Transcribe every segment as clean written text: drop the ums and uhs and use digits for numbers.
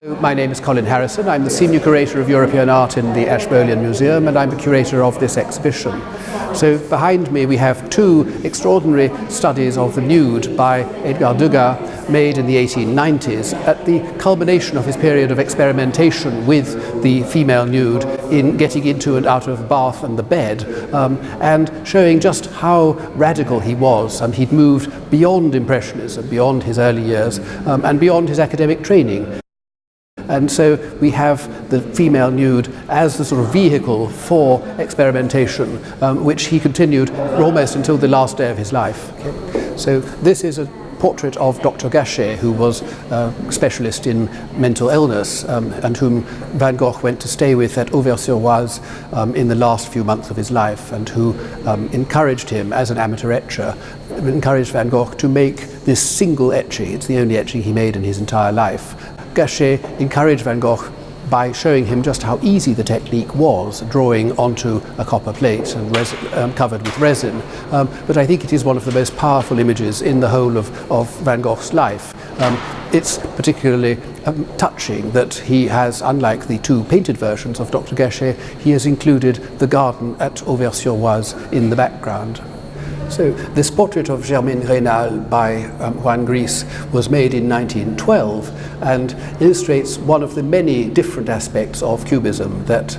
My name is Colin Harrison. I'm the Senior Curator of European Art in the Ashmoleon Museum, and I'm the curator of this exhibition. So behind me we have two extraordinary studies of the nude by Degas, made in the 1890s at the culmination of his period of experimentation with the female nude in getting into and out of the bath and the bed, and showing just how radical he was. And he'd moved beyond Impressionism, beyond his early years, and beyond his academic training. And so we have the female nude as the sort of vehicle for experimentation, which he continued almost until the last day of his life. Okay. So this is a portrait of Dr. Gachet, who was a specialist in mental illness, and whom Van Gogh went to stay with at Auvers-sur-Oise in the last few months of his life, and who encouraged him as an amateur etcher, encouraged Van Gogh to make this single etching. It's the only etching he made in his entire life. Gachet encouraged Van Gogh by showing him just how easy the technique was, drawing onto a copper plate and covered with resin. But I think it is one of the most powerful images in the whole of Van Gogh's life. It's particularly touching that he has, unlike the two painted versions of Dr. Gachet, he has included the garden at Auvers-sur-Oise in the background. So this portrait of Germaine Raynal by Juan Gris was made in 1912 and illustrates one of the many different aspects of Cubism that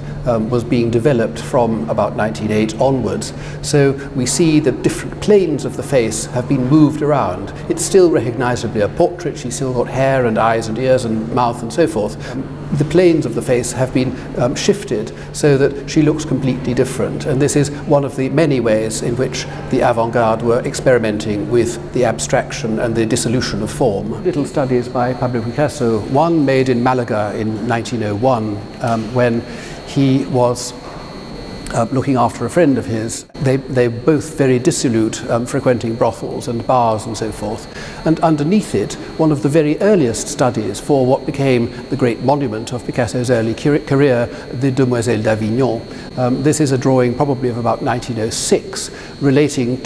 was being developed from about 1908 onwards. So we see that different planes of the face have been moved around. It's still recognizably a portrait. She's still got hair and eyes and ears and mouth and so forth. The planes of the face have been shifted so that she looks completely different. And this is one of the many ways in which the avant-garde were experimenting with the abstraction and the dissolution of form. Little studies by Pablo Picasso, one made in Malaga in 1901 when he was looking after a friend of his. They were both very dissolute, frequenting brothels and bars and so forth. And underneath it, one of the very earliest studies for what became the great monument of Picasso's early career, the Demoiselle d'Avignon. This is a drawing probably of about 1906, relating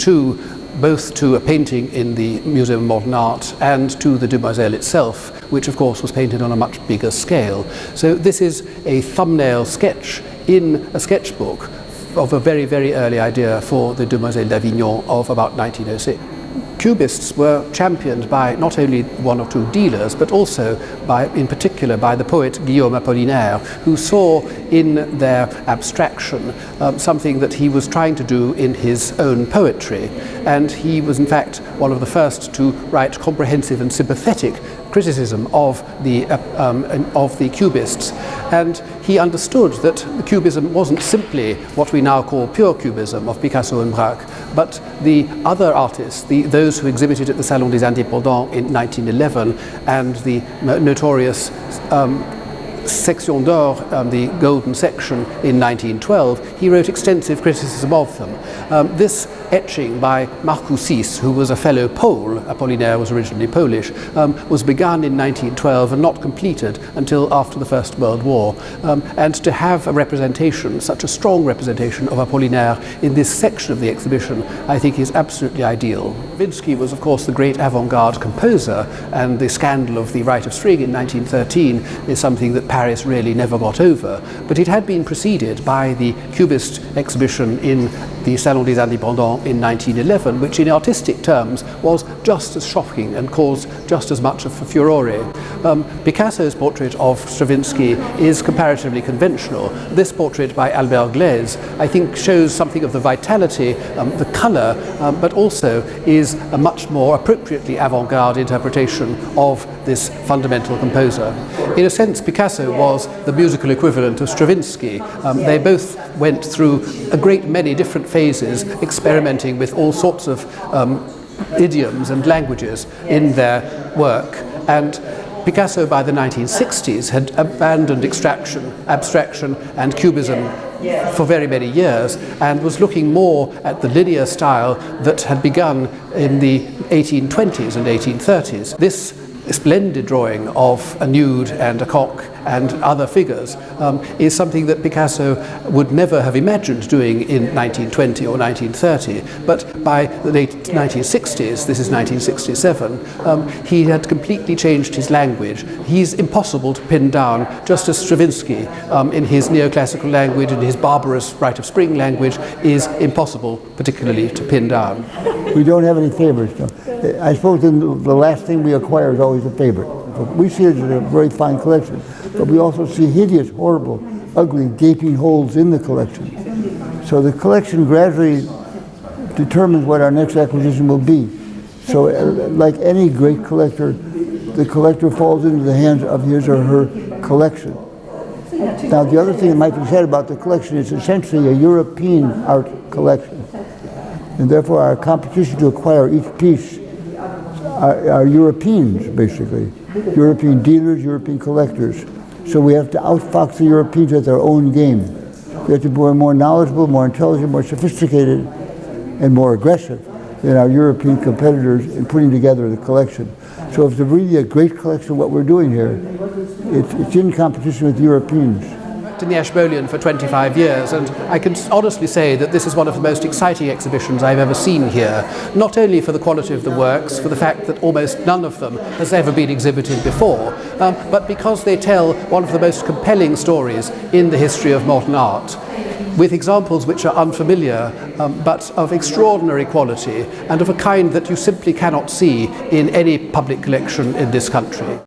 both to a painting in the Museum of Modern Art and to the Demoiselle itself, which of course was painted on a much bigger scale. So this is a thumbnail sketch in a sketchbook of a very, very early idea for the Demoiselle d'Avignon of about 1906. Cubists were championed by not only one or two dealers, but also in particular by the poet Guillaume Apollinaire, who saw in their abstraction something that he was trying to do in his own poetry. And he was in fact one of the first to write comprehensive and sympathetic criticism of the Cubists. And he understood that the Cubism wasn't simply what we now call pure Cubism of Picasso and Braque, but the other artists, those who exhibited at the Salon des Indépendants in 1911 and the notorious Section d'Or, the Golden Section, in 1912, he wrote extensive criticism of them. This etching by Marcoussis, who was a fellow Pole, Apollinaire was originally Polish, was begun in 1912 and not completed until after the First World War. And to have a representation, such a strong representation of Apollinaire in this section of the exhibition, I think is absolutely ideal. Stravinsky was of course the great avant-garde composer, and the scandal of the Rite of Spring in 1913 is something that Paris really never got over, but it had been preceded by the Cubist exhibition in the Salon des Indépendants in 1911, which in artistic terms was just as shocking and caused just as much of a furore. Picasso's portrait of Stravinsky is comparatively conventional. This portrait by Albert Glaise, I think, shows something of the vitality, the colour, but also is a much more appropriately avant-garde interpretation of this fundamental composer. In a sense, Picasso was the musical equivalent of Stravinsky. They both went through a great many different phases, experimenting with all sorts of idioms and languages in their work. And Picasso, by the 1960s, had abandoned abstraction and cubism for very many years, and was looking more at the linear style that had begun in the 1820s and 1830s. This splendid drawing of a nude and a cock and other figures is something that Picasso would never have imagined doing in 1920 or 1930, but by the late 1960s, this is 1967, he had completely changed his language. He's impossible to pin down, just as Stravinsky in his neoclassical language and his barbarous Rite of Spring language is impossible particularly to pin down. We don't have any favorites. No. I suppose the last thing we acquire is always a favorite. We see it as a very fine collection, but we also see hideous, horrible, ugly, gaping holes in the collection. So the collection gradually determines what our next acquisition will be. So like any great collector, the collector falls into the hands of his or her collection. Now the other thing that might be said about the collection is essentially a European art collection. And therefore our competition to acquire each piece are Europeans, basically. European dealers, European collectors. So we have to outfox the Europeans at their own game. We have to be more knowledgeable, more intelligent, more sophisticated, and more aggressive than our European competitors in putting together the collection. So if it's really a great collection, what we're doing here, it's in competition with Europeans. In the Ashmoleon for 25 years, and I can honestly say that this is one of the most exciting exhibitions I've ever seen here, not only for the quality of the works, for the fact that almost none of them has ever been exhibited before, but because they tell one of the most compelling stories in the history of modern art, with examples which are unfamiliar but of extraordinary quality and of a kind that you simply cannot see in any public collection in this country.